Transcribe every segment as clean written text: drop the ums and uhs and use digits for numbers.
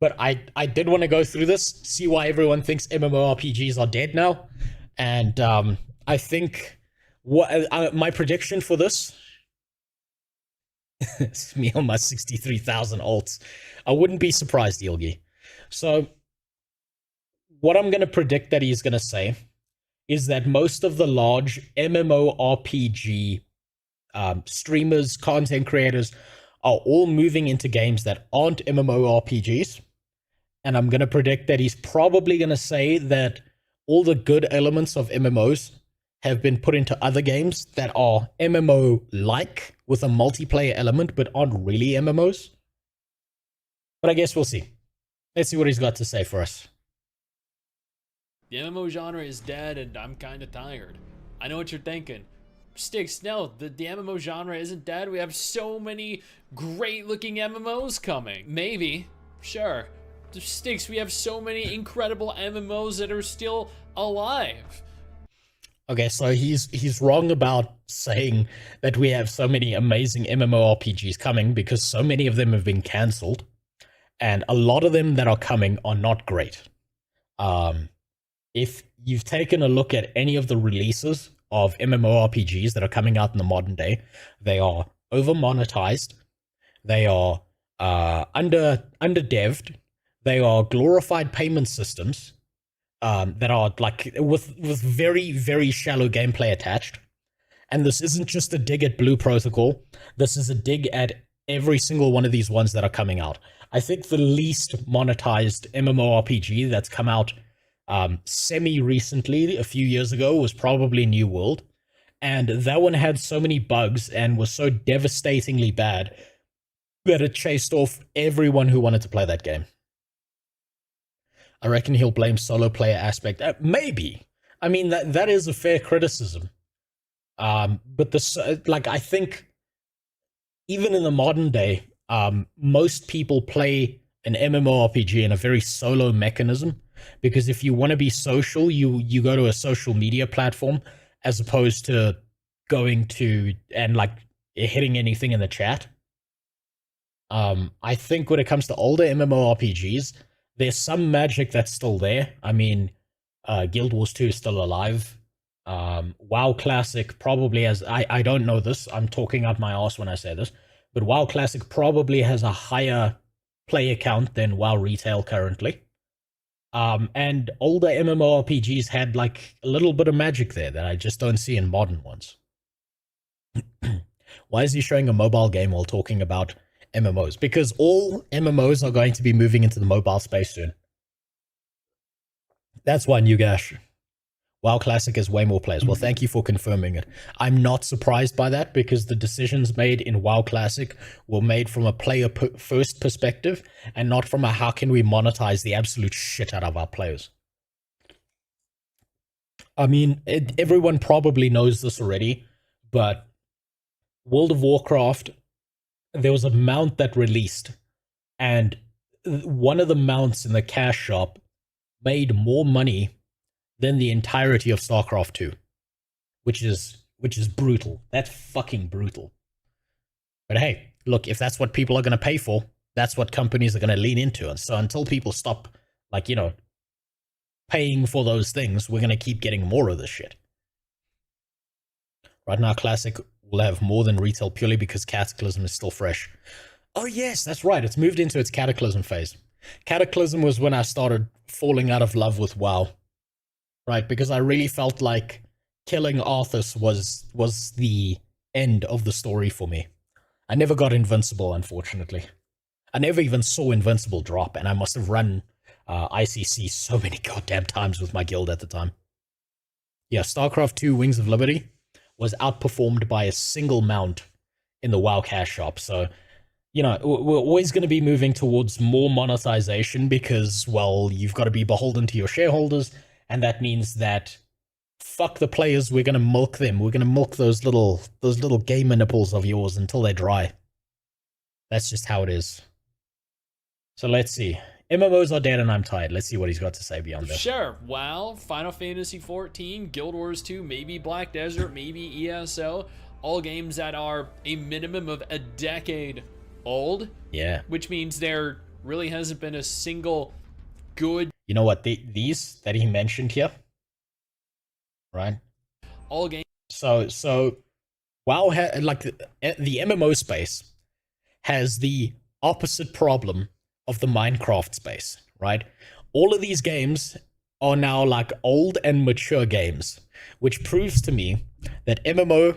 But I did want to go through this, see why everyone thinks MMORPGs are dead now. And I think my prediction for this it's me on my 63,000 alts. I wouldn't be surprised, Yilgi. So what I'm going to predict that he's going to say is that most of the large MMORPG streamers, content creators are all moving into games that aren't MMORPGs. And I'm going to predict that he's probably going to say that all the good elements of MMOs have been put into other games that are MMO-like with a multiplayer element, but aren't really MMOs. But I guess we'll see. Let's see what he's got to say for us. The MMO genre is dead and I'm kind of tired. I know what you're thinking. Stix, no, the MMO genre isn't dead. We have so many great looking MMOs coming. Maybe, sure. Stix, we have so many incredible MMOs that are still alive. Okay, so he's wrong about saying that we have so many amazing MMORPGs coming because so many of them have been cancelled, and a lot of them that are coming are not great. If you've taken a look at any of the releases of MMORPGs that are coming out in the modern day, they are over monetized, they are underdeved, they are glorified payment systems that are like with very, very shallow gameplay attached. And this isn't just a dig at Blue Protocol. This is a dig at every single one of these ones that are coming out. I think the least monetized MMORPG that's come out semi-recently, a few years ago, was probably New World. And that one had so many bugs and was so devastatingly bad that it chased off everyone who wanted to play that game. I reckon he'll blame solo player aspect. Maybe. I mean, that is a fair criticism. But this, like, I think even in the modern day, most people play an MMORPG in a very solo mechanism, because if you want to be social, you go to a social media platform as opposed to going to and like hitting anything in the chat. I think when it comes to older MMORPGs, there's some magic that's still there. I mean, Guild Wars 2 is still alive. WoW Classic probably has... I don't know this. I'm talking out my ass when I say this. But WoW Classic probably has a higher player count than WoW Retail currently. And older MMORPGs had like a little bit of magic there that I just don't see in modern ones. Why is he showing a mobile game while talking about MMOs? Because all MMOs are going to be moving into the mobile space soon. That's why, New Gash. WoW Classic has way more players. Well, thank you for confirming it. I'm not surprised by that because the decisions made in WoW Classic were made from a player-first perspective and not from a how can we monetize the absolute shit out of our players. I mean, everyone probably knows this already, but World of Warcraft, there was a mount that released, and one of the mounts in the cash shop made more money than the entirety of StarCraft 2, which is brutal. That's fucking brutal. But hey, look, if that's what people are going to pay for, that's what companies are going to lean into. And so until people stop, like, you know, paying for those things, we're going to keep getting more of this shit. Right now, Classic will have more than retail purely because Cataclysm is still fresh. Oh yes, that's right. It's moved into its Cataclysm phase. Cataclysm was when I started falling out of love with WoW. Right, because I really felt like killing Arthas was the end of the story for me. I never got Invincible, unfortunately. I never even saw Invincible drop, and I must have run ICC so many goddamn times with my guild at the time. Yeah, StarCraft 2 Wings of Liberty was outperformed by a single mount in the WoW cash shop, so, you know, we're always going to be moving towards more monetization because, well, you've got to be beholden to your shareholders, and that means that fuck the players, we're going to milk them. We're going to milk those little gamer nipples of yours until they're dry. That's just how it is. So let's see. MMOs are dead and I'm tired. Let's see what he's got to say beyond this. Sure. WoW, Final Fantasy XIV, Guild Wars 2, maybe Black Desert, maybe ESO. All games that are a minimum of a decade old. Yeah. Which means they're really hasn't been a single good. You know what? These that he mentioned here, right? All game. So WoW like the MMO space has the opposite problem of the Minecraft space, right? All of these games are now like old and mature games, which proves to me that MMO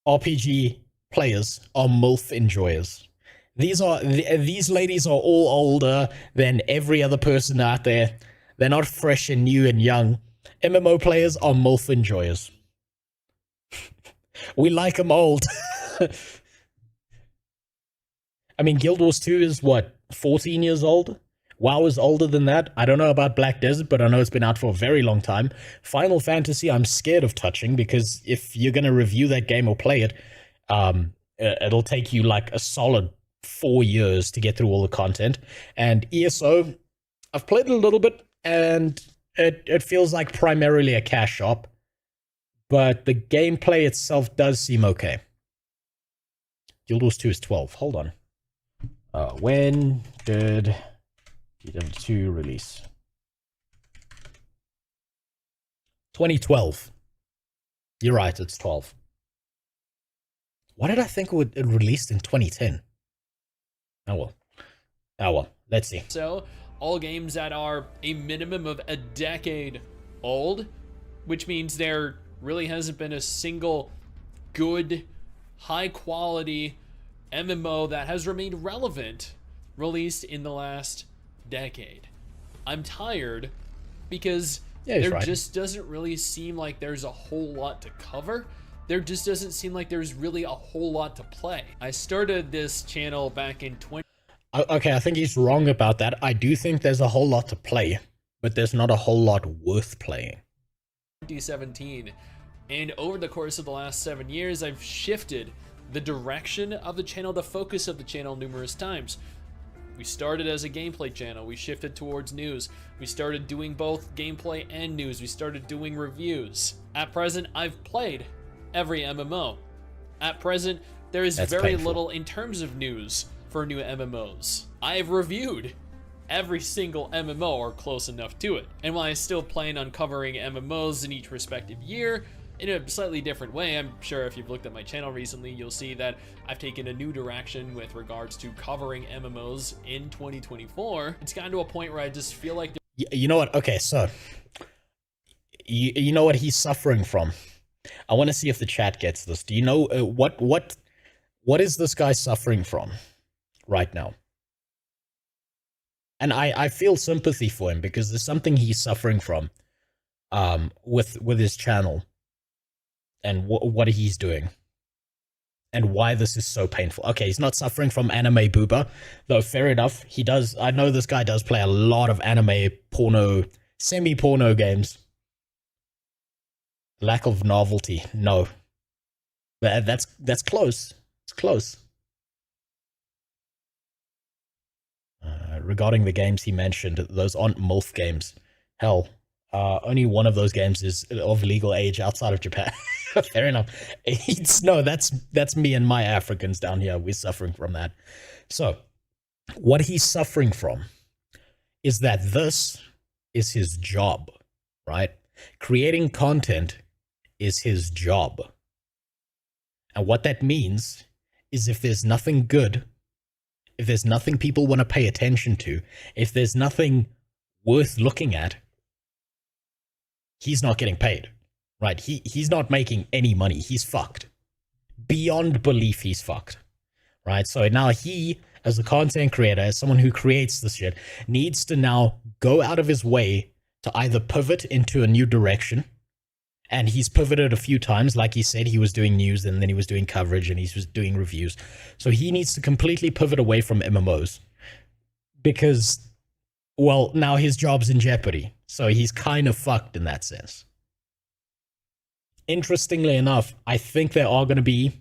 RPG players are MILF enjoyers. These ladies are all older than every other person out there. They're not fresh and new and young. MMO players are MILF enjoyers. We like them old. I mean, Guild Wars 2 is what, 14 years old? WoW is older than that. I don't know about Black Desert, but I know it's been out for a very long time. Final Fantasy, I'm scared of touching, because if you're going to review that game or play it, it'll take you like a solid 4 years to get through all the content. And ESO, I've played it a little bit, and it feels like primarily a cash shop, but the gameplay itself does seem okay. Guild Wars 2 is 12. Hold on. When did GW2 release? 2012. You're right, it's 12. Why did I think it released in 2010? Oh well. Let's see. So, all games that are a minimum of a decade old, which means there really hasn't been a single good, high-quality MMO that has remained relevant released in the last decade. I'm tired because there just doesn't really seem like there's a whole lot to cover. There just doesn't seem like there's really a whole lot to play. I started this channel back in Okay, I think he's wrong about that. I do think there's a whole lot to play, but there's not a whole lot worth playing. 2017, and over the course of the last 7 years, I've shifted the direction of the channel, the focus of the channel numerous times. We started as a gameplay channel, we shifted towards news, we started doing both gameplay and news, we started doing reviews. At present, I've played every MMO. At present, there is very little in terms of news for new MMOs. I have reviewed every single MMO or close enough to it. And while I still plan on covering MMOs in each respective year, in a slightly different way, I'm sure if you've looked at my channel recently, you'll see that I've taken a new direction with regards to covering MMOs in 2024. It's gotten to a point where I just feel like... You know what? Okay, so... You know what he's suffering from? I want to see if the chat gets this. Do you know what is this guy suffering from right now? And I feel sympathy for him, because there's something he's suffering from with his channel and what he's doing and why this is so painful. Okay, he's not suffering from anime booba, though fair enough. He does. I know this guy does play a lot of anime porno, semi-porno games. Lack of novelty, no. That's close. It's close. Regarding the games he mentioned, those aren't MILF games. Hell, only one of those games is of legal age outside of Japan. Fair enough. That's me and my Africans down here. We're suffering from that. So, what he's suffering from is that this is his job, right? Creating content is his job. And what that means is if there's nothing good, if there's nothing people want to pay attention to, if there's nothing worth looking at, he's not getting paid, right? He's not making any money. He's fucked. Beyond belief, he's fucked, right? So now he, as a content creator, as someone who creates this shit, needs to now go out of his way to either pivot into a new direction. And he's pivoted a few times. Like he said, he was doing news, and then he was doing coverage, and he was doing reviews. So he needs to completely pivot away from MMOs because, well, now his job's in jeopardy. So he's kind of fucked in that sense. Interestingly enough, I think there are going to be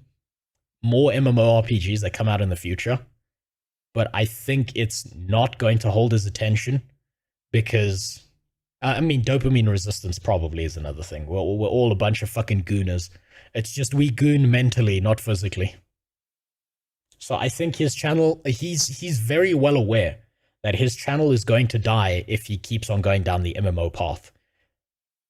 more MMORPGs that come out in the future, but I think it's not going to hold his attention because... I mean, dopamine resistance probably is another thing. We're all a bunch of fucking gooners. It's just we goon mentally, not physically. So I think his channel, he's very well aware that his channel is going to die if he keeps on going down the MMO path.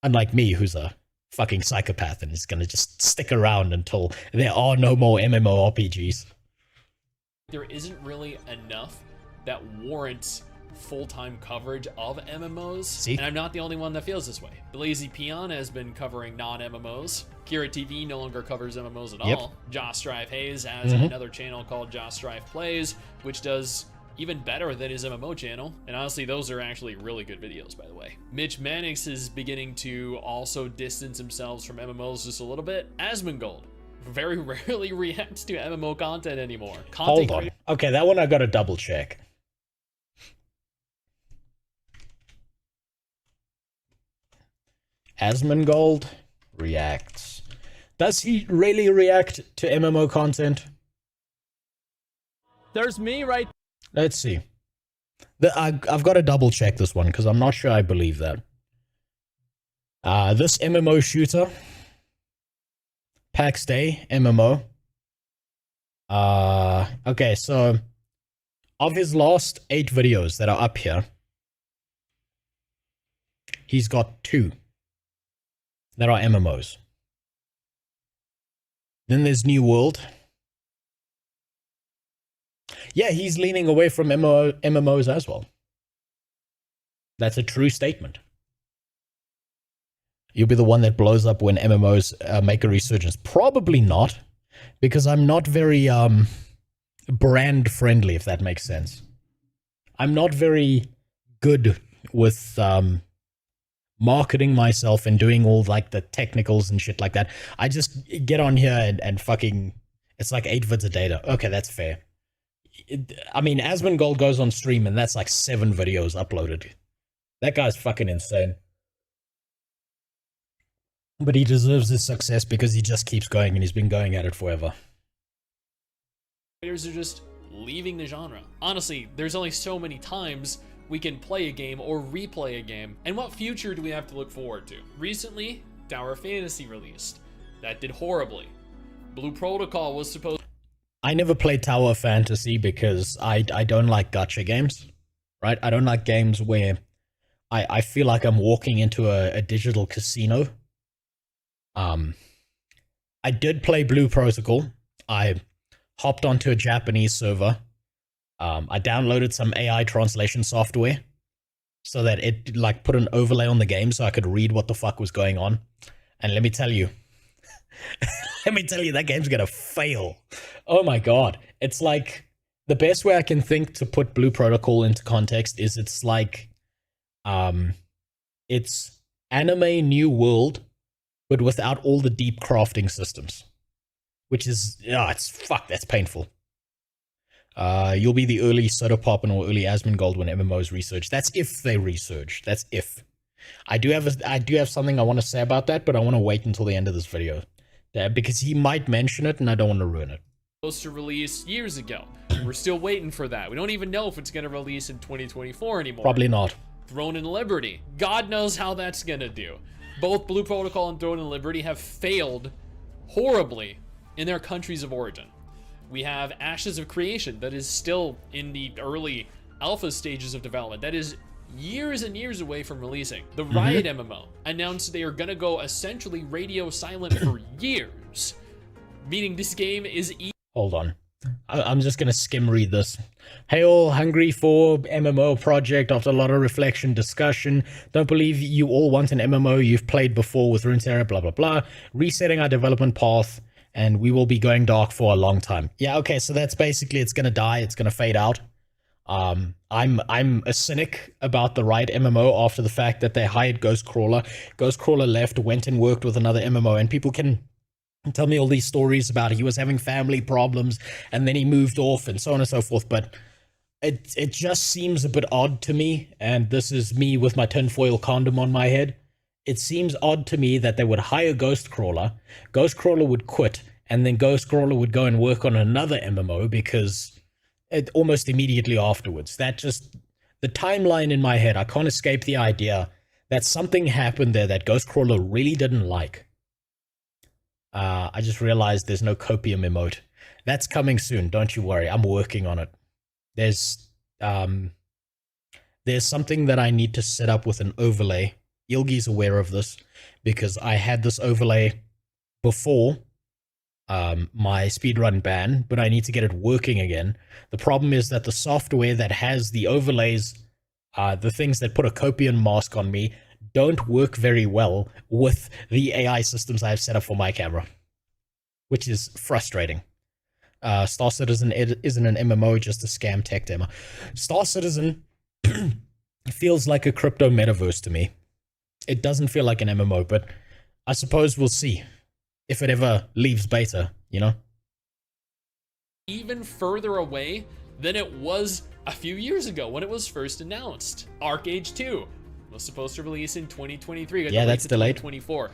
Unlike me, who's a fucking psychopath and is going to just stick around until there are no more MMORPGs. There isn't really enough that warrants full-time coverage of MMOs. See? And I'm not the only one that feels this way. The Lazy Peon has been covering non-MMOs. Kira TV no longer covers MMOs at all. Josh Strive Hayes has another channel called Josh Strive Plays, which does even better than his MMO channel. And honestly, those are actually really good videos, by the way. Mitch Mannix is beginning to also distance himself from MMOs just a little bit. Asmongold very rarely reacts to MMO content anymore. Hold on. Okay, that one I gotta double check. Asmongold reacts. Does he really react to MMO content? There's me right. Let's see. I've got to double check this one because I'm not sure I believe that. This MMO shooter, PAX Day MMO. Okay, so of his last 8 videos that are up here, he's got 2 that are MMOs. Then there's New World. Yeah, he's leaning away from MMOs as well. That's a true statement. You'll be the one that blows up when MMOs make a resurgence. Probably not, because I'm not very brand friendly, if that makes sense. I'm not very good with marketing myself and doing all like the technicals and shit like that. I just get on here and fucking, it's like 8 vids of data. Okay, that's fair. I mean, Asmongold goes on stream and that's like 7 videos uploaded. That guy's fucking insane. But he deserves this success because he just keeps going and he's been going at it forever. Players are just leaving the genre. Honestly, there's only so many times we can play a game or replay a game. And what future do we have to look forward to? Recently, Tower Fantasy released. That did horribly. Blue Protocol was supposed. I never played Tower Fantasy because I don't like gacha games, right? I don't like games where I feel like I'm walking into a digital casino. I did play Blue Protocol. I hopped onto a Japanese server. I downloaded some AI translation software so that it like put an overlay on the game so I could read what the fuck was going on. And let me tell you, that game's gonna fail. Oh my god. It's like, the best way I can think to put Blue Protocol into context is it's like, it's anime New World, but without all the deep crafting systems. Which is, that's painful. You'll be the early Soda Poppin or early Asmongold when MMOs resurge. That's if they resurge. That's if. I do have something I want to say about that, but I want to wait until the end of this video. Because he might mention it and I don't want to ruin it. Supposed to release years ago. We're still waiting for that. We don't even know if it's going to release in 2024 anymore. Probably not. Throne and Liberty. God knows how that's going to do. Both Blue Protocol and Throne and Liberty have failed horribly in their countries of origin. We have Ashes of Creation that is still in the early alpha stages of development. That is years and years away from releasing. The Riot MMO announced they are going to go essentially radio silent for years, meaning this game is... Hold on. I'm just going to skim read this. Hey all, hungry for MMO project after a lot of reflection, discussion. Don't believe you all want an MMO you've played before with Runeterra, blah, blah, blah. Resetting our development path, and we will be going dark for a long time. Yeah, okay, so that's basically, it's going to die, it's going to fade out. I'm a cynic about the Riot MMO after the fact that they hired Ghostcrawler. Ghostcrawler left, went and worked with another MMO, and people can tell me all these stories about he was having family problems and then he moved off and so on and so forth, but it just seems a bit odd to me, and this is me with my tinfoil condom on my head. It seems odd to me that they would hire Ghostcrawler, Ghostcrawler would quit, and then Ghostcrawler would go and work on another MMO because almost immediately afterwards. That just, the timeline in my head, I can't escape the idea that something happened there that Ghostcrawler really didn't like. I just realized there's no copium emote. That's coming soon, don't you worry. I'm working on it. There's there's something that I need to set up with an overlay. Yilgi's aware of this because I had this overlay before my speedrun ban, but I need to get it working again. The problem is that the software that has the overlays, the things that put a Copian mask on me, don't work very well with the AI systems I've set up for my camera, which is frustrating. Star Citizen isn't an MMO, just a scam tech demo. Star Citizen feels like a crypto metaverse to me. It doesn't feel like an MMO, but I suppose we'll see if it ever leaves beta, you know? Even further away than it was a few years ago when it was first announced. ArcAge 2 was supposed to release in 2023. Yeah, that's delayed. 2024.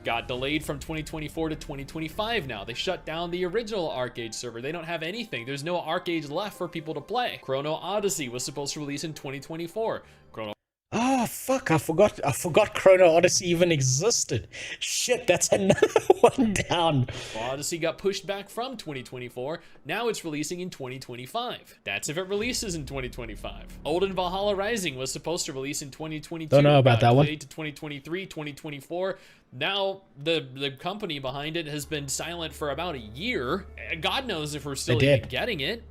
Got delayed from 2024 to 2025 now. They shut down the original ArcAge server. They don't have anything. There's no ArcAge left for people to play. Chrono Odyssey was supposed to release in 2024. Oh, fuck, I forgot Chrono Odyssey even existed. Shit, that's another one down. Odyssey got pushed back from 2024. Now it's releasing in 2025. That's if it releases in 2025. Olden Valhalla Rising was supposed to release in 2022. Don't know about that one. Delayed to 2023, 2024. Now the company behind it has been silent for about a year. God knows if we're still even getting it.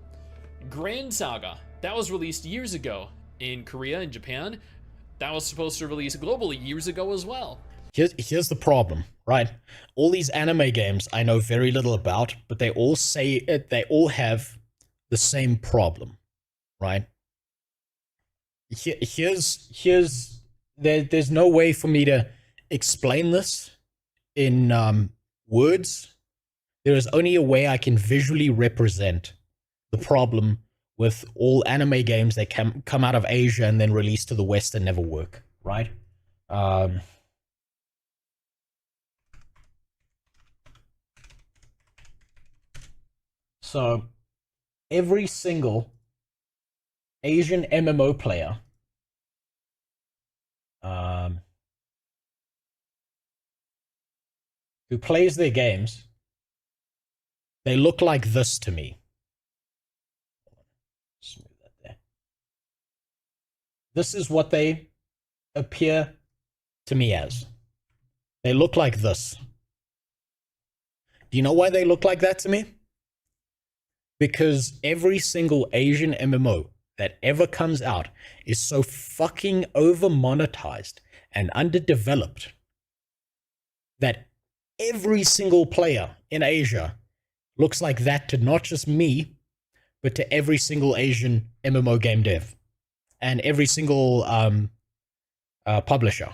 Grand Saga, that was released years ago in Korea and Japan. That was supposed to release globally years ago as well. Here's the problem, right? All these anime games I know very little about, but they all have the same problem, right? There's no way for me to explain this in words. There is only a way I can visually represent the problem with all anime games that come out of Asia and then released to the West and never work, right? So every single Asian MMO player who plays their games, they look like this to me. Smooth that there. This is what they appear to me as. They look like this. Do you know why they look like that to me? Because every single Asian MMO that ever comes out is so fucking over monetized and underdeveloped that every single player in Asia looks like that to not just me, but to every single Asian MMO game dev and every single publisher.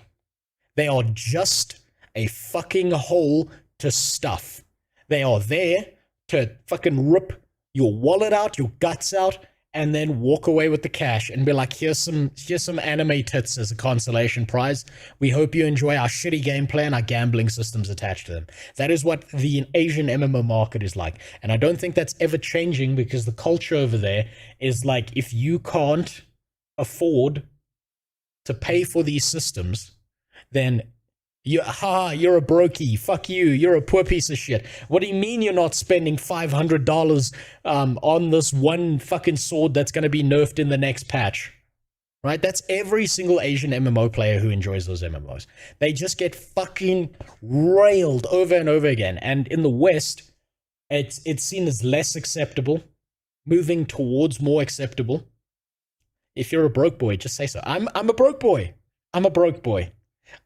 They are just a fucking hole to stuff. They are there to fucking rip your wallet out, your guts out, and then walk away with the cash and be like, here's some anime tits as a consolation prize. We hope you enjoy our shitty gameplay and our gambling systems attached to them. That is what the Asian MMO market is like. And I don't think that's ever changing because the culture over there is like, if you can't afford to pay for these systems, then you're a brokey. Fuck you. You're a poor piece of shit. What do you mean you're not spending $500 on this one fucking sword that's going to be nerfed in the next patch? Right? That's every single Asian MMO player who enjoys those MMOs. They just get fucking railed over and over again. And in the West, it's seen as less acceptable, moving towards more acceptable. If you're a broke boy, just say so. I'm a broke boy. I'm a broke boy.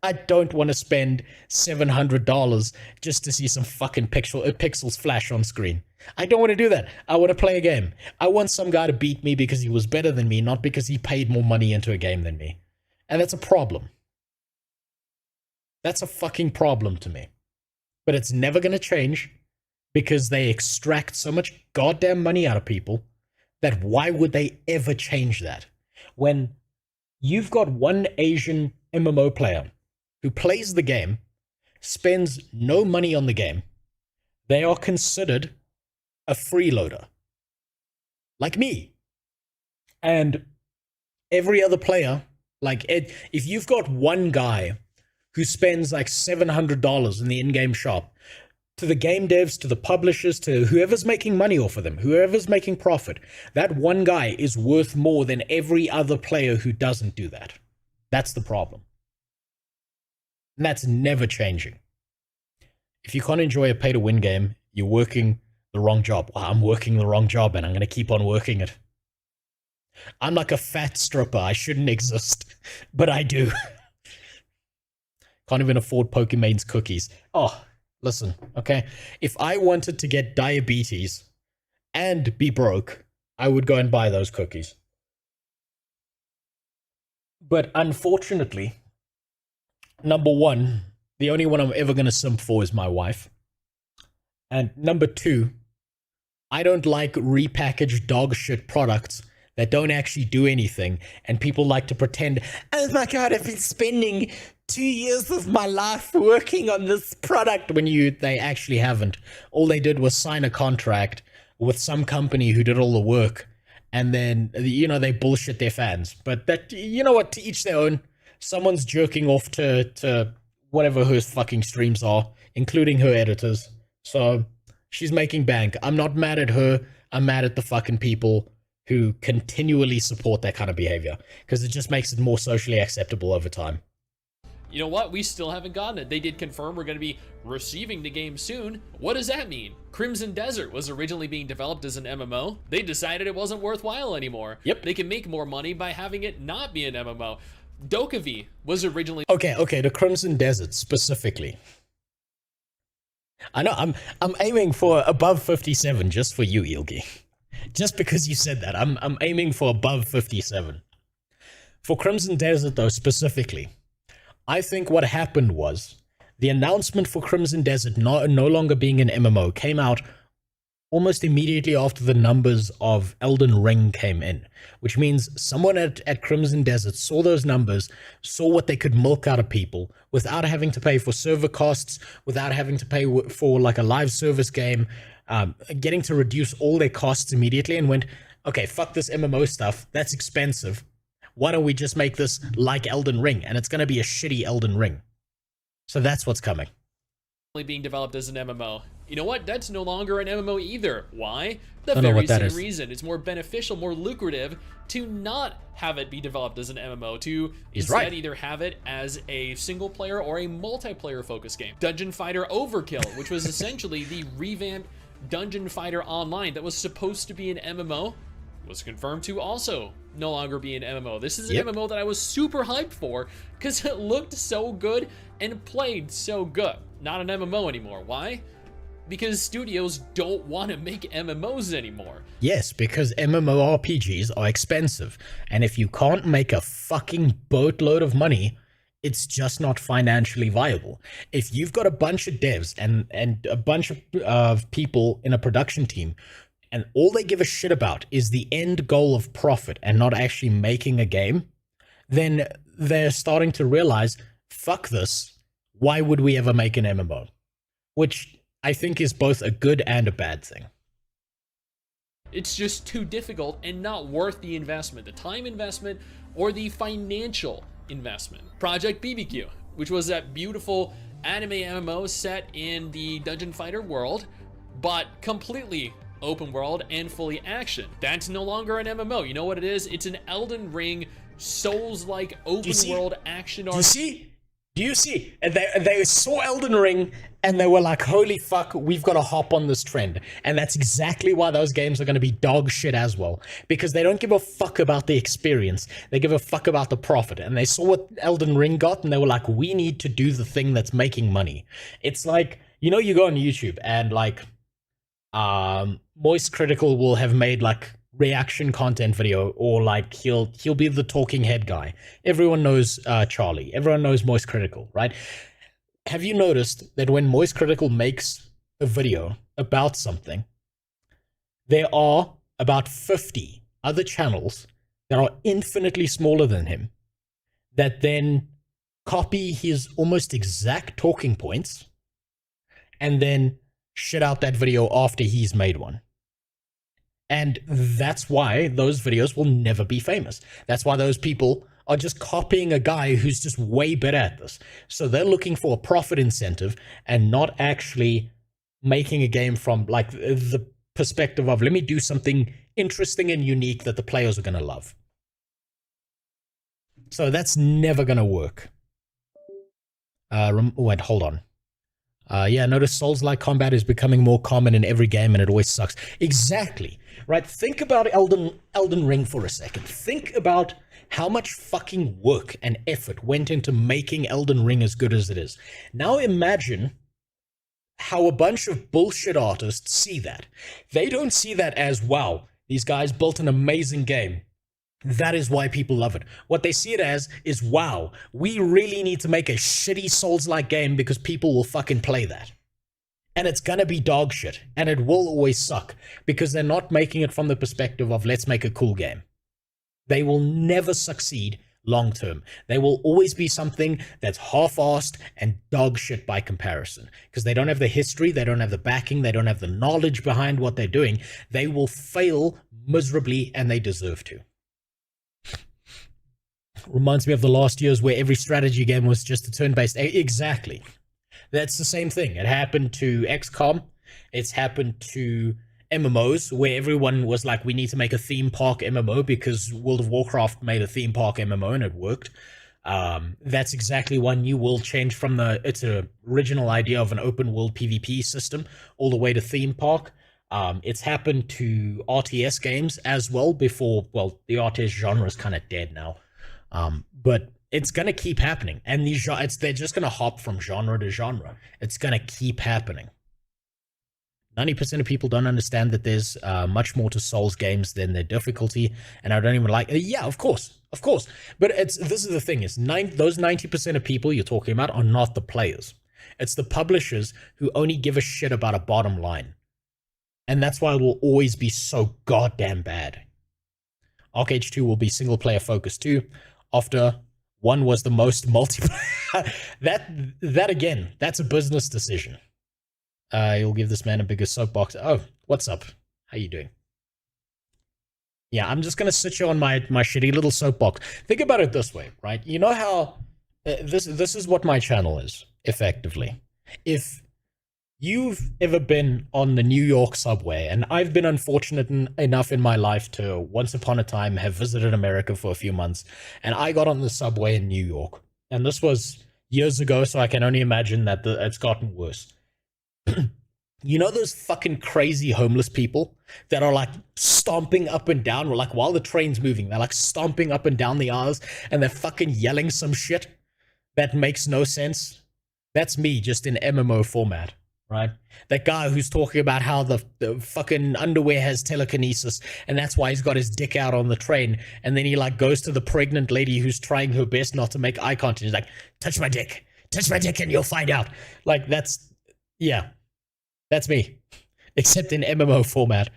I don't want to spend $700 just to see some fucking pixels flash on screen. I don't want to do that. I want to play a game. I want some guy to beat me because he was better than me, not because he paid more money into a game than me. And that's a problem. That's a fucking problem to me. But it's never going to change because they extract so much goddamn money out of people that why would they ever change that? When you've got one Asian MMO player who plays the game, spends no money on the game, they are considered a freeloader. Like me. And every other player, like if you've got one guy who spends like $700 in the in-game shop to the game devs, to the publishers, to whoever's making money off of them, whoever's making profit, that one guy is worth more than every other player who doesn't do that. That's the problem. And that's never changing. If you can't enjoy a pay-to-win game, you're working the wrong job. Well, I'm working the wrong job, and I'm going to keep on working it. I'm like a fat stripper. I shouldn't exist, but I do. Can't even afford Pokemon's cookies. Oh, listen, okay? If I wanted to get diabetes and be broke, I would go and buy those cookies. But unfortunately, number one, the only one I'm ever going to simp for is my wife. And number two, I don't like repackaged dog shit products that don't actually do anything, and people like to pretend, oh my god, I've been spending 2 years of my life working on this product, when they actually haven't. All they did was sign a contract with some company who did all the work, and then, you know, they bullshit their fans. But that, you know what, to each their own. Someone's jerking off to whatever her fucking streams are, including her editors. So she's making bank. I'm not mad at her. I'm mad at the fucking people who continually support that kind of behavior, because it just makes it more socially acceptable over time. You know what? We still haven't gotten it. They did confirm we're going to be receiving the game soon. What does that mean? Crimson Desert was originally being developed as an MMO. They decided it wasn't worthwhile anymore. Yep. They can make more money by having it not be an MMO. Dokkaevi was originally... Okay, the Crimson Desert specifically. I know, I'm aiming for above 57 just for you, Ilgi. Just because you said that, I'm aiming for above 57. For Crimson Desert, though, specifically, I think what happened was the announcement for Crimson Desert no longer being an MMO came out almost immediately after the numbers of Elden Ring came in, which means someone at Crimson Desert saw those numbers, saw what they could milk out of people without having to pay for server costs, without having to pay for like a live service game, getting to reduce all their costs immediately, and went, okay, fuck this MMO stuff, that's expensive. Why don't we just make this like Elden Ring? And it's going to be a shitty Elden Ring. So that's what's coming. Being developed as an MMO. You know what? That's no longer an MMO either. Why? The I don't know very what that same is. reason. It's more beneficial, more lucrative to not have it be developed as an MMO, to instead right. either have it as a single player or a multiplayer focused game. Dungeon Fighter Overkill, which was essentially the revamped Dungeon Fighter Online that was supposed to be an MMO, was confirmed to also no longer be an MMO. This is an MMO that I was super hyped for because it looked so good and played so good. Not an MMO anymore. Why? Because studios don't want to make MMOs anymore. Yes, because MMORPGs are expensive, and if you can't make a fucking boatload of money, it's just not financially viable. If you've got a bunch of devs and a bunch of people in a production team, and all they give a shit about is the end goal of profit and not actually making a game, then they're starting to realize, fuck this, why would we ever make an MMO? Which I think is both a good and a bad thing. It's just too difficult and not worth the investment, the time investment or the financial investment. Project BBQ, which was that beautiful anime MMO set in the Dungeon Fighter world, but completely open world and fully action. That's no longer an MMO. You know what it is? It's an Elden Ring Souls-like open world action RPG. Do you see? And they saw Elden Ring and they were like, holy fuck, we've got to hop on this trend. And that's exactly why those games are going to be dog shit as well. Because they don't give a fuck about the experience. They give a fuck about the profit. And they saw what Elden Ring got and they were like, we need to do the thing that's making money. It's like, you know, you go on YouTube and like, Moist Critical will have made like reaction content video, or like he'll be the talking head guy. Everyone knows Charlie. Everyone knows Moist Critical, right? Have you noticed that when Moist Critical makes a video about something, there are about 50 other channels that are infinitely smaller than him that then copy his almost exact talking points and then shit out that video after he's made one. And that's why those videos will never be famous. That's why those people are just copying a guy who's just way better at this. So they're looking for a profit incentive and not actually making a game from like the perspective of, let me do something interesting and unique that the players are going to love. So that's never going to work. Wait, hold on. Yeah, notice Souls-like combat is becoming more common in every game, and it always sucks. Exactly, right? Think about Elden Ring for a second. Think about how much fucking work and effort went into making Elden Ring as good as it is. Now imagine how a bunch of bullshit artists see that. They don't see that as, wow, these guys built an amazing game. That is why people love it. What they see it as is, wow, we really need to make a shitty Souls-like game because people will fucking play that. And it's gonna be dog shit, and it will always suck, because they're not making it from the perspective of, let's make a cool game. They will never succeed long term. They will always be something that's half-assed and dog shit by comparison, because they don't have the history, they don't have the backing, they don't have the knowledge behind what they're doing. They will fail miserably, and they deserve to. Reminds me of the last years where every strategy game was just a turn-based. Exactly. That's the same thing. It happened to XCOM. It's happened to MMOs, where everyone was like, we need to make a theme park MMO because World of Warcraft made a theme park MMO and it worked. That's exactly why New World changed from its original idea of an open world PvP system all the way to theme park. It's happened to RTS games as well before. Well, the RTS genre is kind of dead now. But it's going to keep happening. And they're just going to hop from genre to genre. It's going to keep happening. 90% of people don't understand that there's much more to Souls games than their difficulty. And I don't even like, yeah, of course. But this is the thing, is those 90% of people you're talking about are not the players. It's the publishers who only give a shit about a bottom line. And that's why it will always be so goddamn bad. Arc Age 2 will be single player focused too. After 1 was the most multiplayer. that again, that's a business decision. You'll give this man a bigger soapbox. Oh, what's up? How you doing? Yeah, I'm just gonna sit you on my shitty little soapbox. Think about it this way, right? You know how this is what my channel is, effectively. If you've ever been on the New York subway, and I've been unfortunate enough in my life to once upon a time have visited America for a few months, and I got on the subway in New York, and this was years ago, so I can only imagine that it's gotten worse. You know those fucking crazy homeless people that are like stomping up and down, or like while the train's moving, they're like stomping up and down the aisles and they're fucking yelling some shit that makes no sense? That's me, just in MMO format. Right? That guy who's talking about how the fucking underwear has telekinesis and that's why he's got his dick out on the train, and then he like goes to the pregnant lady who's trying her best not to make eye contact. He's like, touch my dick and you'll find out. Like, that's me, except in MMO format.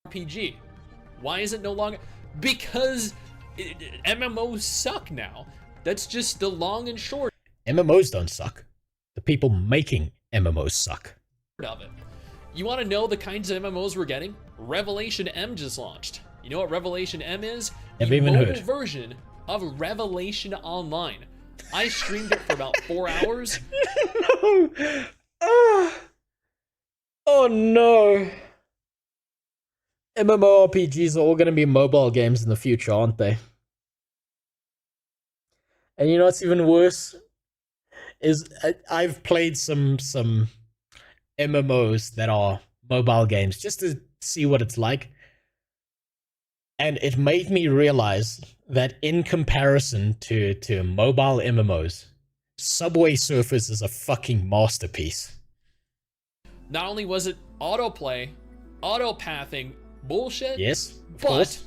RPG. Why is it no longer? Because MMOs suck now. That's just the long and short MMOs don't suck. The people making MMOs suck. Of it. You want to know the kinds of MMOs we're getting? Revelation M just launched. You know what Revelation M is? Never even heard. The mobile version of Revelation Online. I streamed it for about 4 hours. No. Oh no. MMORPGs are all going to be mobile games in the future, aren't they? And you know what's even worse? Is I've played some MMOs that are mobile games just to see what it's like. And it made me realize that in comparison to mobile MMOs, Subway Surfers is a fucking masterpiece. Not only was it autoplay, auto-pathing bullshit, yes, but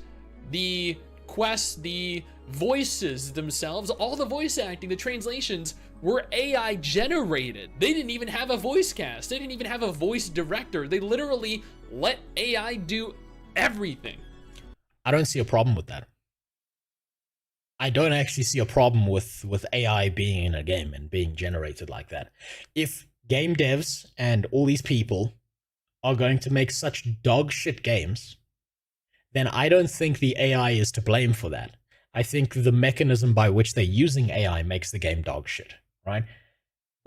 the quests, the voices themselves, all the voice acting, the translations were AI generated. They didn't even have a voice cast. They didn't even have a voice director. They literally let AI do everything. I don't see a problem with that. I don't actually see a problem with AI being in a game and being generated like that. If game devs and all these people are going to make such dog shit games, then I don't think the AI is to blame for that. I think the mechanism by which they're using AI makes the game dog shit, right?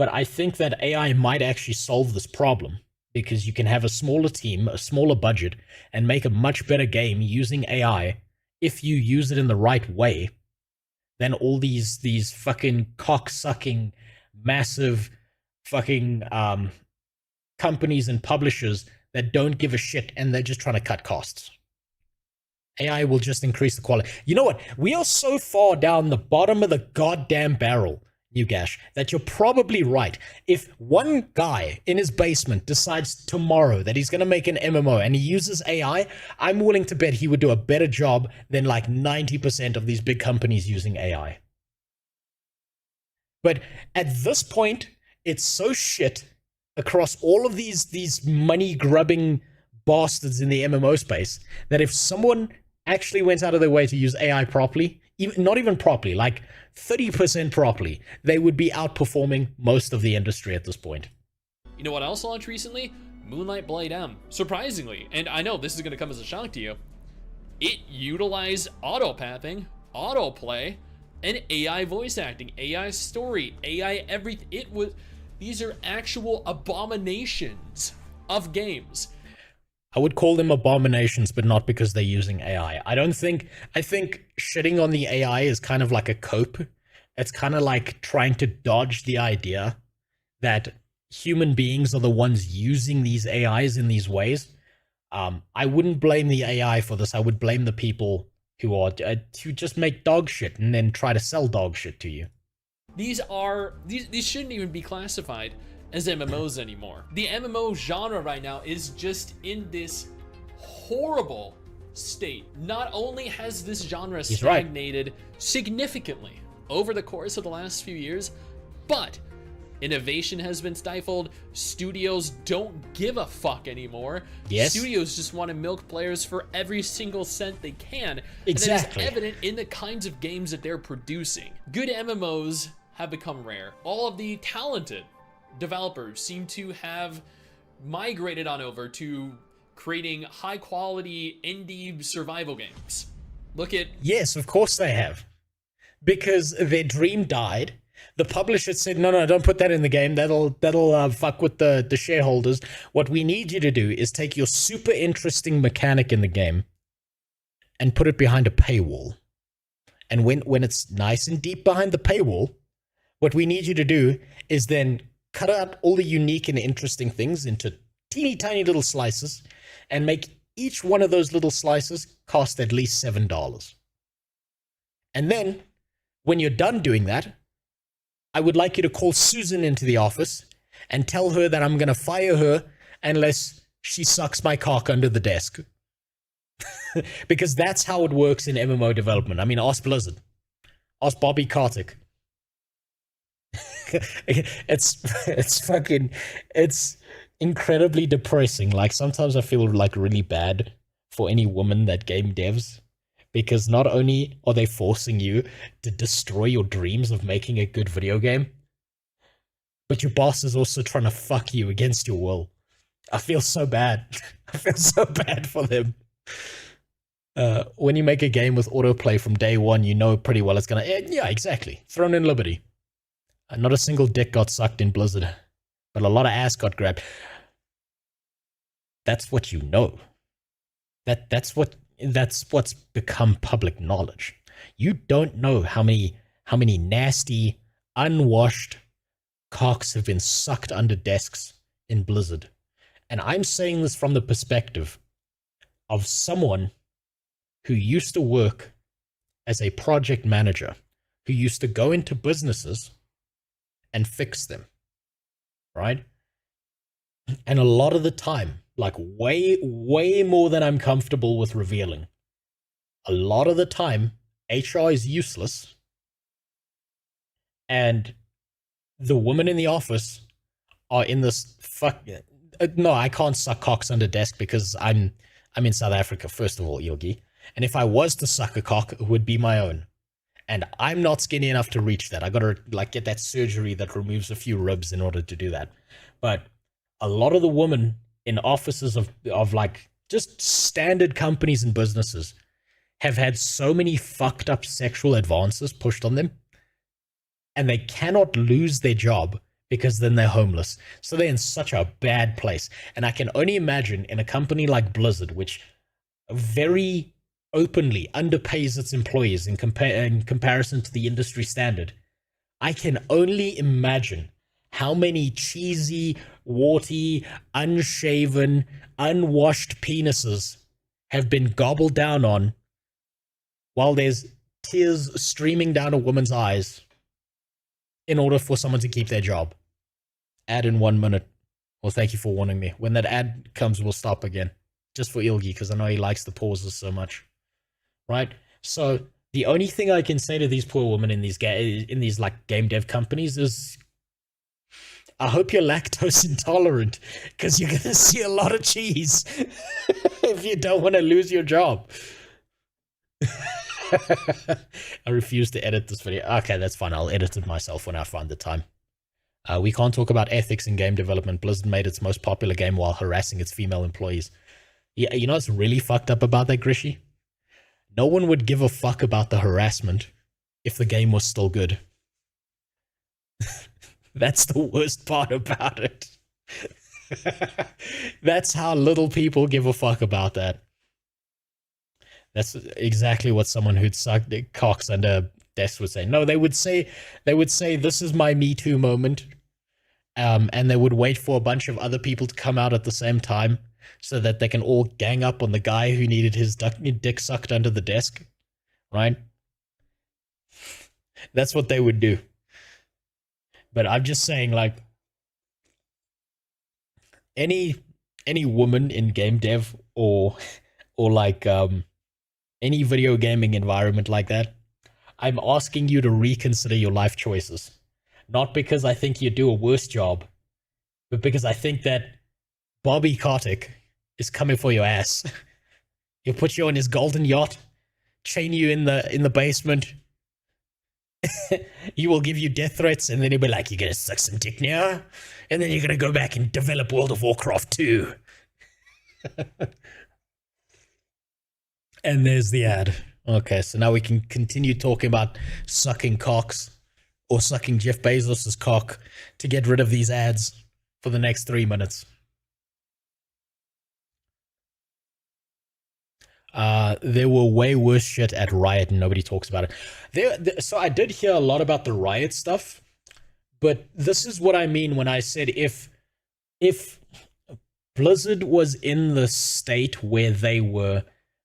But I think that AI might actually solve this problem because you can have a smaller team, a smaller budget, and make a much better game using AI if you use it in the right way than all these fucking cock-sucking, massive fucking companies and publishers that don't give a shit and they're just trying to cut costs. AI will just increase the quality. You know what? We are so far down the bottom of the goddamn barrel, Nugash, that you're probably right. If one guy in his basement decides tomorrow that he's going to make an MMO and he uses AI, I'm willing to bet he would do a better job than like 90% of these big companies using AI. But at this point, it's so shit across all of these money-grubbing bastards in the MMO space that if someone actually went out of their way to use AI properly, not even properly, like 30% properly, they would be outperforming most of the industry at this point. You know what else launched recently? Moonlight Blade M. Surprisingly, and I know this is going to come as a shock to you, it utilized auto-pathing, autoplay, and AI voice acting, AI story, AI everything. These are actual abominations of games. I would call them abominations, but not because they're using AI. I think shitting on the AI is kind of like a cope. It's kind of like trying to dodge the idea that human beings are the ones using these AIs in these ways. I wouldn't blame the AI for this. I would blame the people who just make dog shit and then try to sell dog shit to you. These shouldn't even be classified as MMOs anymore. The MMO genre right now is just in this horrible state. Not only has this genre stagnated significantly over the course of the last few years, but innovation has been stifled. Studios don't give a fuck anymore. Yes. Studios just want to milk players for every single cent they can. Exactly. And that is evident in the kinds of games that they're producing. Good MMOs have become rare. All of the talented developers seem to have migrated on over to creating high quality indie survival games. Look at... Yes, of course they have. Because their dream died. The publisher said, no, don't put that in the game. That'll fuck with the shareholders. What we need you to do is take your super interesting mechanic in the game and put it behind a paywall. And when it's nice and deep behind the paywall, what we need you to do is then cut out all the unique and interesting things into teeny tiny little slices and make each one of those little slices cost at least $7. And then, when you're done doing that, I would like you to call Susan into the office and tell her that I'm going to fire her unless she sucks my cock under the desk. Because that's how it works in MMO development. I mean, ask Blizzard. Ask Bobby Kotick. It's incredibly depressing. Like, sometimes I feel like really bad for any woman that game devs, because not only are they forcing you to destroy your dreams of making a good video game, but your boss is also trying to fuck you against your will. I feel so bad. I feel so bad for them. When you make a game with autoplay from day one, you know pretty well it's gonna... Yeah, exactly. Thrown in Liberty. Not a single dick got sucked in Blizzard, but a lot of ass got grabbed. That's what you know. That's what's become public knowledge. You don't know how many nasty, unwashed cocks have been sucked under desks in Blizzard. And I'm saying this from the perspective of someone who used to work as a project manager, who used to go into businesses and fix them, right? And a lot of the time, like way more than I'm comfortable with revealing, a lot of the time, HR is useless, and the women in the office are in this no, I can't suck cocks under desk because I'm in South Africa, first of all, Yogi. And if I was to suck a cock, it would be my own. And I'm not skinny enough to reach that. I gotta get that surgery that removes a few ribs in order to do that. But a lot of the women in offices of like just standard companies and businesses have had so many fucked up sexual advances pushed on them, and they cannot lose their job because then they're homeless. So they're in such a bad place. And I can only imagine in a company like Blizzard, which very openly underpays its employees in comparison to the industry standard, I can only imagine how many cheesy, warty, unshaven, unwashed penises have been gobbled down on while there's tears streaming down a woman's eyes in order for someone to keep their job. Ad in 1 minute. Well, thank you for warning me. When that ad comes, we'll stop again. Just for Ilgi, because I know he likes the pauses so much. Right? So the only thing I can say to these poor women in these like game dev companies is, I hope you're lactose intolerant, because you're gonna see a lot of cheese if you don't want to lose your job. I refuse to edit this video. Okay, that's fine. I'll edit it myself when I find the time. We can't talk about ethics in game development. Blizzard made its most popular game while harassing its female employees. Yeah, you know what's really fucked up about that, Grishy? No one would give a fuck about the harassment if the game was still good. That's the worst part about it. That's how little people give a fuck about that. That's exactly what someone who'd sucked cocks under desks would say. No, they would say, this is my Me Too moment. And they would wait for a bunch of other people to come out at the same time so that they can all gang up on the guy who needed his dick sucked under the desk. Right? That's what they would do. But I'm just saying, like, any woman in game dev or like any video gaming environment like that, I'm asking you to reconsider your life choices. Not because I think you do a worse job, but because I think that Bobby Kotick is coming for your ass. He'll put you on his golden yacht, chain you in the basement. He will give you death threats, and then he'll be like, "You're gonna suck some dick now, and then you're gonna go back and develop World of Warcraft 2." And there's the ad. Okay, so now we can continue talking about sucking cocks or sucking Jeff Bezos's cock to get rid of these ads for the next 3 minutes. There were way worse shit at Riot and nobody talks about it. So I did hear a lot about the Riot stuff, but this is what I mean when I said if Blizzard was in the state where they were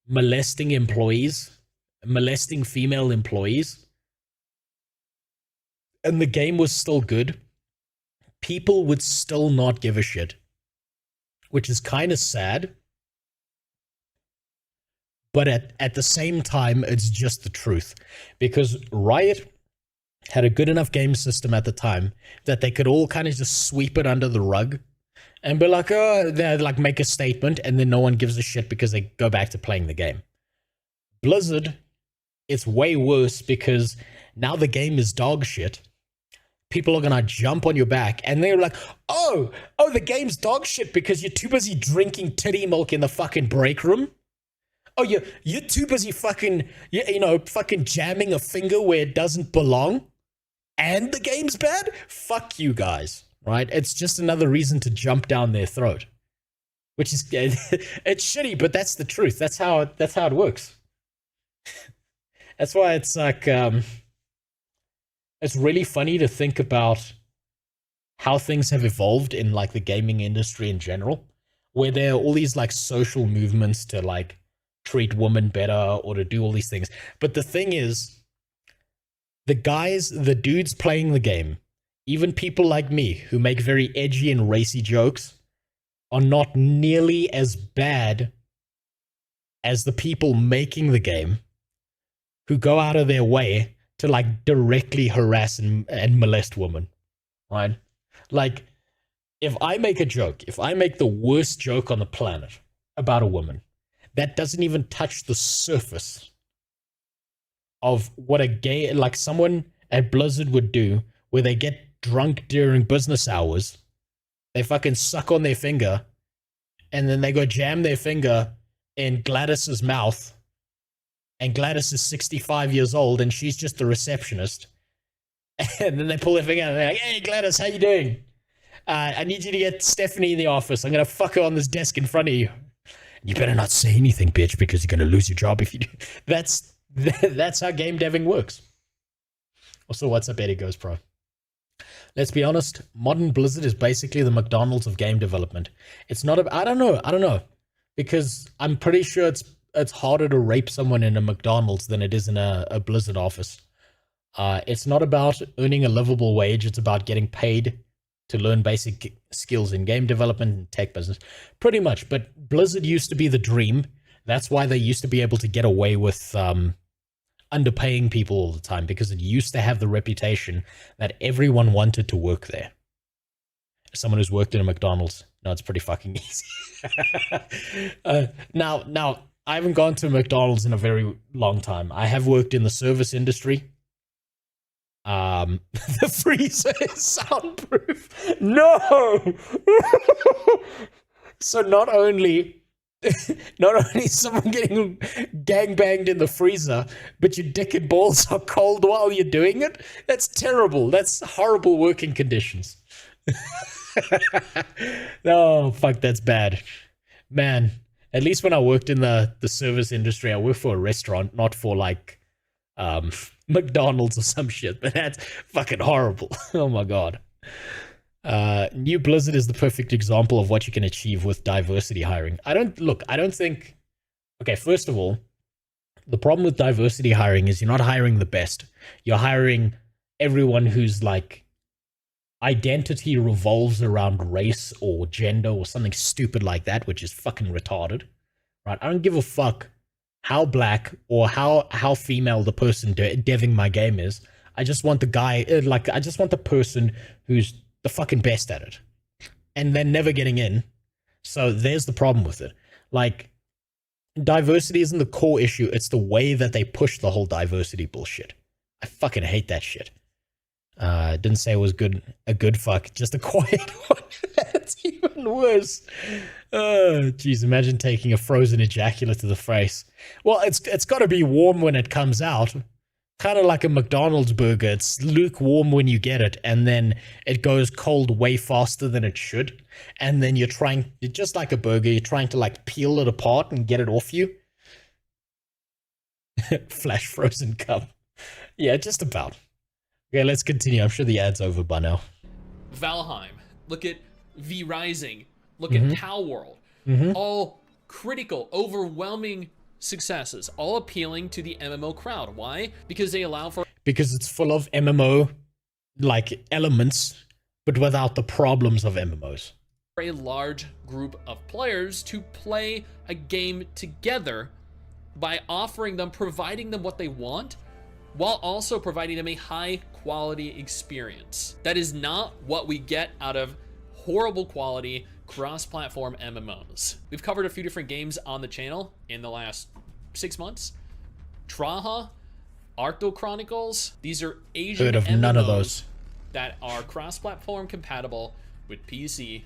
molesting employees, molesting female employees, and the game was still good, people would still not give a shit, which is kind of sad. But at the same time, it's just the truth. Because Riot had a good enough game system at the time that they could all kind of just sweep it under the rug and be like, oh, they like make a statement, and then no one gives a shit because they go back to playing the game. Blizzard, it's way worse because now the game is dog shit. People are gonna jump on your back, and they're like, oh, the game's dog shit because you're too busy drinking titty milk in the fucking break room. Oh, you're too busy fucking, fucking jamming a finger where it doesn't belong, and the game's bad? Fuck you guys, right? It's just another reason to jump down their throat, which is, it's shitty, but that's the truth. That's how it works. That's why it's like, it's really funny to think about how things have evolved in like the gaming industry in general, where there are all these like social movements to like treat women better or to do all these things. But the thing is, the dudes playing the game, even people like me who make very edgy and racy jokes, are not nearly as bad as the people making the game who go out of their way to like directly harass and molest women, right? Like, if I make a joke, if I make the worst joke on the planet about a woman, that doesn't even touch the surface of what a gay, like someone at Blizzard would do, where they get drunk during business hours, they fucking suck on their finger, and then they go jam their finger in Gladys's mouth, and Gladys is 65 years old, and she's just the receptionist, And then they pull their finger out and they're like, hey, Gladys, how you doing? I need you to get Stephanie in the office. I'm going to fuck her on this desk in front of you. You better not say anything, bitch, because you're going to lose your job if you do. That's how game deving works. Also, what's up, Eddie Goes Pro? Let's be honest, modern Blizzard is basically the McDonald's of game development. It's not I don't know. Because I'm pretty sure it's harder to rape someone in a McDonald's than it is in a Blizzard office. It's not about earning a livable wage, it's about getting paid to learn basic skills in game development and tech business. Pretty much, but Blizzard used to be the dream. That's why they used to be able to get away with underpaying people all the time, because it used to have the reputation that everyone wanted to work there. Someone who's worked in a McDonald's, no, it's pretty fucking easy. Now, I haven't gone to McDonald's in a very long time. I have worked in the service industry. The freezer is soundproof. No! So not only is someone getting gangbanged in the freezer, but your dick and balls are cold while you're doing it? That's terrible. That's horrible working conditions. Oh, fuck, that's bad. Man, at least when I worked in the service industry, I worked for a restaurant, not for, like, McDonald's or some shit, but that's fucking horrible. Oh my god. New Blizzard is the perfect example of what you can achieve with diversity hiring. I don't think... Okay, first of all, the problem with diversity hiring is you're not hiring the best. You're hiring everyone whose, like, identity revolves around race or gender or something stupid like that, which is fucking retarded. Right? I don't give a fuck how black or how female the person deving my game is. I just want the guy, I just want the person who's the fucking best at it. And then never getting in. So there's the problem with it. Like, diversity isn't the core issue, it's the way that they push the whole diversity bullshit. I fucking hate that shit. Didn't say it was a good fuck, just a quiet one. That's even worse. Jeez, imagine taking a frozen ejaculate to the face. Well, it's got to be warm when it comes out. Kind of like a McDonald's burger. It's lukewarm when you get it, and then it goes cold way faster than it should. And then you're just like a burger, you're trying to, like, peel it apart and get it off you. Flash frozen cum. Yeah, just about. Okay, let's continue. I'm sure the ad's over by now. Valheim. Look at V Rising. Look at Tau World. All critical, overwhelming successes, all appealing to the MMO crowd. Why? Because they allow for... Because it's full of MMO, like, elements, but without the problems of MMOs. A large group of players to play a game together by providing them what they want, while also providing them a high quality experience. That is not what we get out of horrible quality cross-platform MMOs. We've covered a few different games on the channel in the last 6 months. Traha, Arcto Chronicles, these are Asian Heard of MMOs none of those. that are cross-platform compatible with PC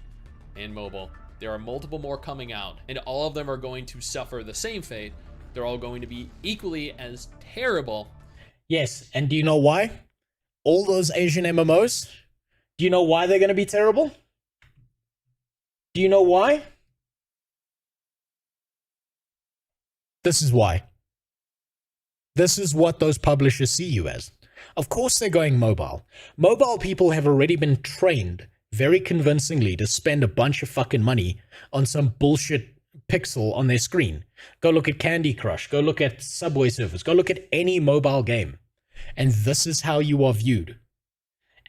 and mobile. There are multiple more coming out, and all of them are going to suffer the same fate. They're all going to be equally as terrible. Yes, and do you know why? All those Asian MMOs, do you know why they're going to be terrible? Do you know why? This is why. This is what those publishers see you as. Of course they're going mobile. Mobile people have already been trained very convincingly to spend a bunch of fucking money on some bullshit pixel on their screen. Go look at Candy Crush. Go look at Subway Surfers. Go look at any mobile game. And this is how you are viewed.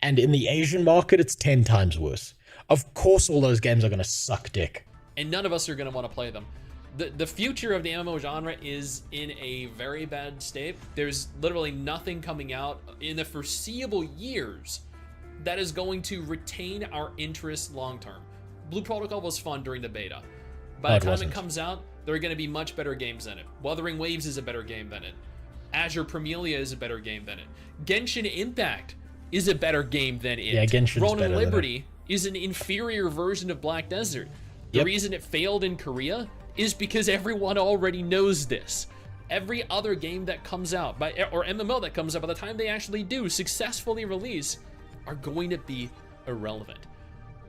And in the Asian market, it's 10 times worse. Of course all those games are going to suck dick. And none of us are going to want to play them. The future of the MMO genre is in a very bad state. There's literally nothing coming out in the foreseeable years that is going to retain our interest long term. Blue Protocol was fun during the beta. By the time it comes out, there are going to be much better games than it. Wuthering Waves is a better game than it. Azure Primelia is a better game than it. Genshin Impact is a better game than it. Yeah, Genshin's Ronin Liberty is an inferior version of Black Desert. The reason it failed in Korea is because everyone already knows this. every other game that comes out or MMO that comes out by the time they actually do successfully release are going to be irrelevant.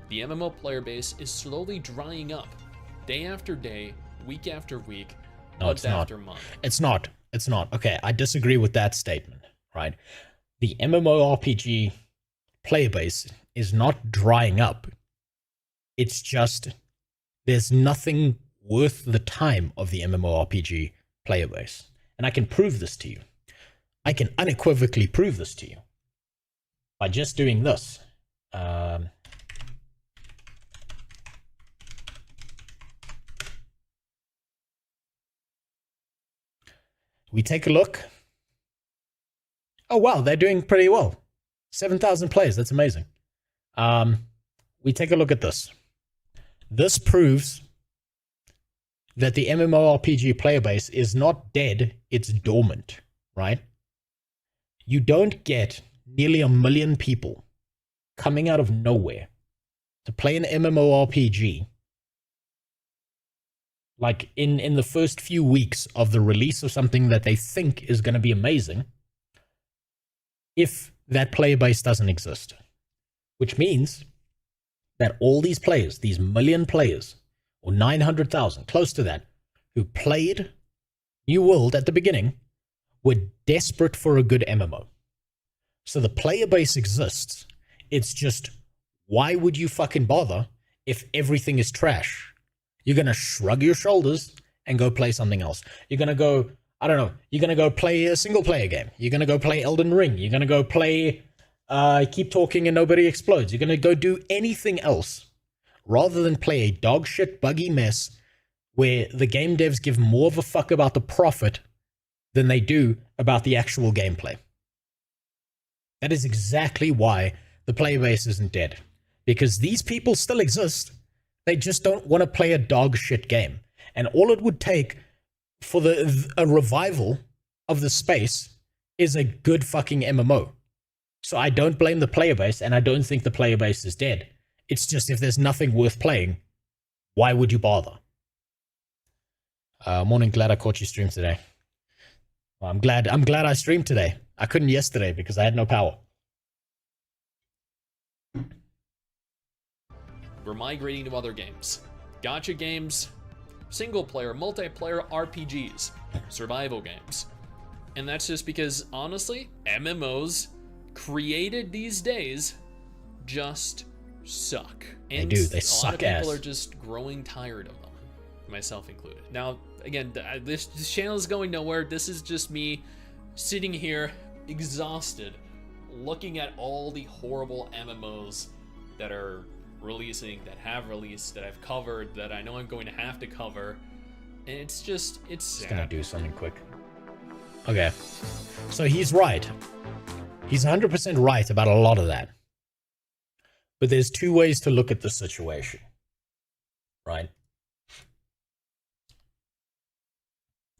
The MMO player base is slowly drying up day after day, week after week, month after month. It's not. It's not. Okay, I disagree with that statement, right? The MMORPG player base is not drying up. It's just there's nothing worth the time of the MMORPG player base. And I can prove this to you. I can unequivocally prove this to you by just doing this. We take a look. Oh, wow, they're doing pretty well. 7,000 players, that's amazing. We take a look at this. This proves that the MMORPG player base is not dead, it's dormant, right? You don't get nearly 1 million people coming out of nowhere to play an MMORPG like in the first few weeks of the release of something that they think is going to be amazing, if that player base doesn't exist. Which means that all these players, these 1 million players, or 900,000, close to that, who played New World at the beginning, were desperate for a good MMO. So the player base exists. It's just, why would you fucking bother if everything is trash? You're going to shrug your shoulders and go play something else. You're going to go, I don't know, you're going to go play a single player game. You're going to go play Elden Ring. You're going to go play Keep Talking and Nobody Explodes. You're going to go do anything else rather than play a dog shit buggy mess where the game devs give more of a fuck about the profit than they do about the actual gameplay. That is exactly why the player base isn't dead. Because these people still exist. They just don't want to play a dog shit game. And all it would take for a revival of the space is a good fucking MMO. So I don't blame the player base, and I don't think the player base is dead. It's just, if there's nothing worth playing, why would you bother? Morning, glad I caught you stream today. Well, I'm glad I streamed today. I couldn't yesterday because I had no power. We're migrating to other games. Gacha games, single player, multiplayer RPGs, survival games. And that's just because, honestly, MMOs created these days just suck. And they do. They suck ass. A lot of people are just growing tired of them, myself included. Now, again, this channel is going nowhere. This is just me sitting here exhausted, looking at all the horrible MMOs that are releasing, that have released, that I've covered, that I know I'm going to have to cover, and it's sad. Just gonna do something quick. Okay, so he's right. He's 100% right about a lot of that. But there's two ways to look at the situation, right?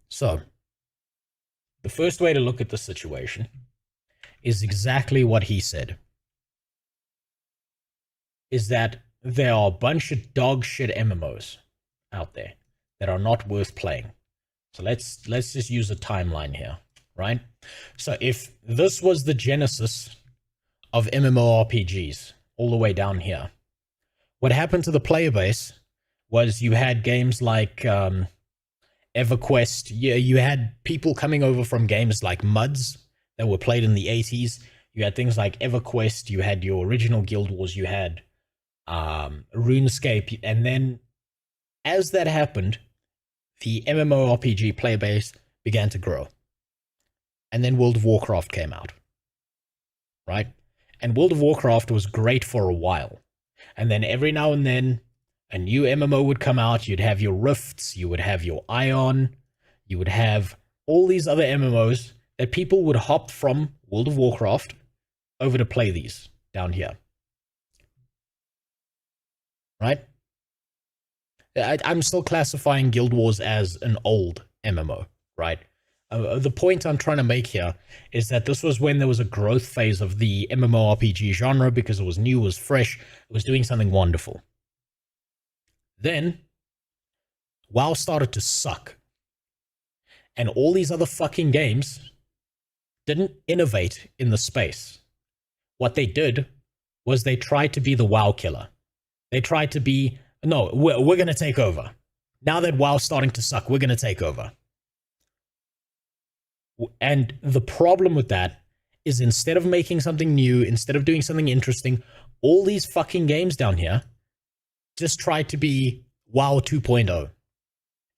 So, the first way to look at the situation is exactly what he said. Is that there are a bunch of dog shit MMOs out there that are not worth playing. So let's just use a timeline here, right? So if this was the genesis of MMORPGs all the way down here, what happened to the player base was you had games like EverQuest. You had people coming over from games like MUDs that were played in the 80s. You had things like EverQuest. You had your original Guild Wars. You had RuneScape, and then as that happened, the MMORPG player base began to grow, and then World of Warcraft came out, right? And World of Warcraft was great for a while, and then every now and then a new MMO would come out. You'd have your Rifts, you would have your Ion, you would have all these other MMOs that people would hop from World of Warcraft over to play these down here. Right? I'm still classifying Guild Wars as an old MMO, right? The point I'm trying to make here is that this was when there was a growth phase of the MMORPG genre because it was new, it was fresh, it was doing something wonderful. Then, WoW started to suck. And all these other fucking games didn't innovate in the space. What they did was they tried to be the WoW killer. They tried to be, no, we're going to take over. Now that WoW's starting to suck, we're going to take over. And the problem with that is instead of making something new, instead of doing something interesting, all these fucking games down here just tried to be WoW 2.0.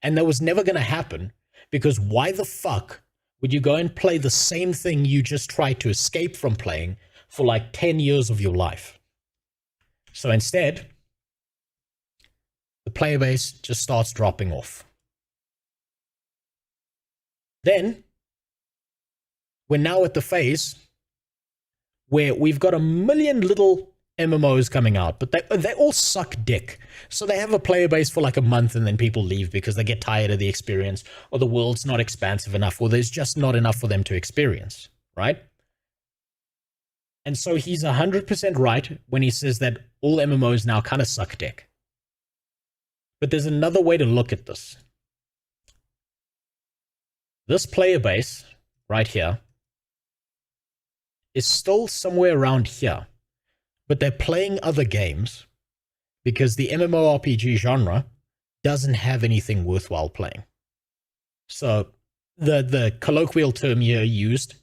And that was never going to happen, because why the fuck would you go and play the same thing you just tried to escape from playing for like 10 years of your life? So instead, the player base just starts dropping off. Then, we're now at the phase where we've got a million little MMOs coming out, but they all suck dick. So they have a player base for like a month and then people leave because they get tired of the experience, or the world's not expansive enough, or there's just not enough for them to experience, right? And so he's 100% right when he says that all MMOs now kind of suck dick. But there's another way to look at this. This player base right here is still somewhere around here, but they're playing other games because the MMORPG genre doesn't have anything worthwhile playing. So the colloquial term here used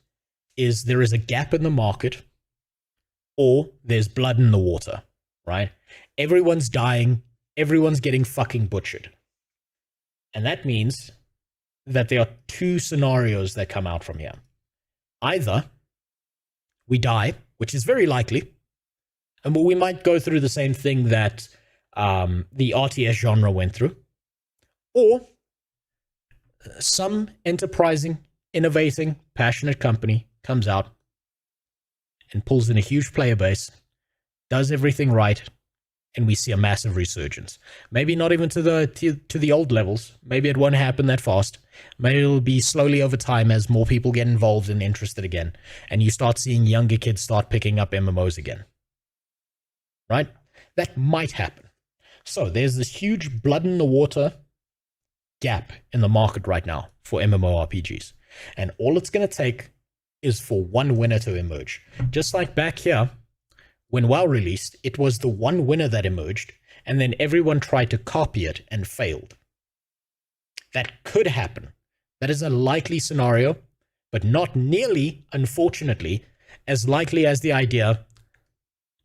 is there is a gap in the market, or there's blood in the water, right? Everyone's dying, everyone's getting fucking butchered. And that means that there are two scenarios that come out from here. Either we die, which is very likely, and we might go through the same thing that the RTS genre went through, or some enterprising, innovating, passionate company comes out and pulls in a huge player base, does everything right, and we see a massive resurgence. Maybe not even to the old levels. Maybe it won't happen that fast. Maybe it'll be slowly over time as more people get involved and interested again, and you start seeing younger kids start picking up MMOs again. Right? That might happen. So there's this huge blood in the water gap in the market right now for MMORPGs. And all it's going to take is for one winner to emerge. Just like back here, when WoW released, it was the one winner that emerged, and then everyone tried to copy it and failed. That could happen. That is a likely scenario, but not nearly, unfortunately, as likely as the idea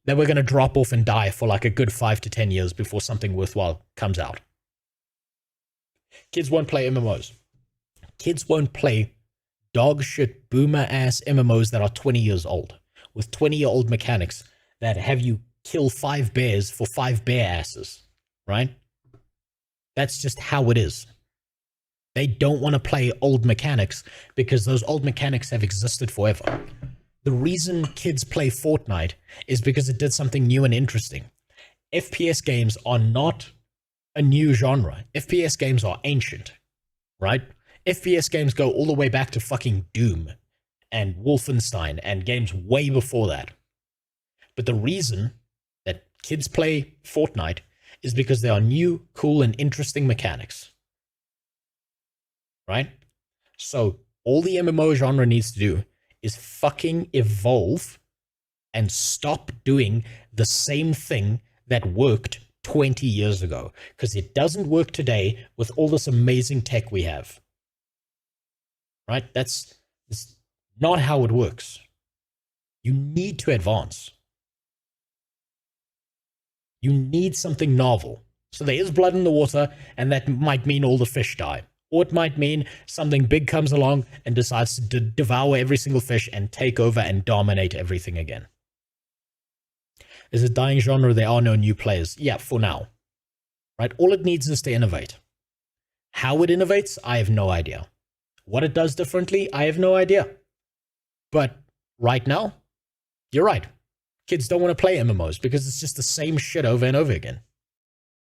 that we're going to drop off and die for like a good 5 to 10 years before something worthwhile comes out. Kids won't play MMOs. Kids won't play dog shit boomer ass MMOs that are 20 years old, with 20-year-old mechanics that have you kill 5 bears for 5 bear asses, right? That's just how it is. They don't want to play old mechanics because those old mechanics have existed forever. The reason kids play Fortnite is because it did something new and interesting. FPS games are not a new genre. FPS games are ancient, right? FPS games go all the way back to fucking Doom and Wolfenstein and games way before that. But the reason that kids play Fortnite is because there are new, cool, and interesting mechanics. Right? So all the MMO genre needs to do is fucking evolve and stop doing the same thing that worked 20 years ago. Because it doesn't work today with all this amazing tech we have. Right? That's not how it works. You need to advance. You need something novel. So there is blood in the water, and that might mean all the fish die. Or it might mean something big comes along and decides to devour every single fish and take over and dominate everything again. Is it dying genre? There are no new players. Yeah, for now. Right? All it needs is to innovate. How it innovates, I have no idea. What it does differently, I have no idea. But right now, you're right. Kids don't want to play MMOs because it's just the same shit over and over again.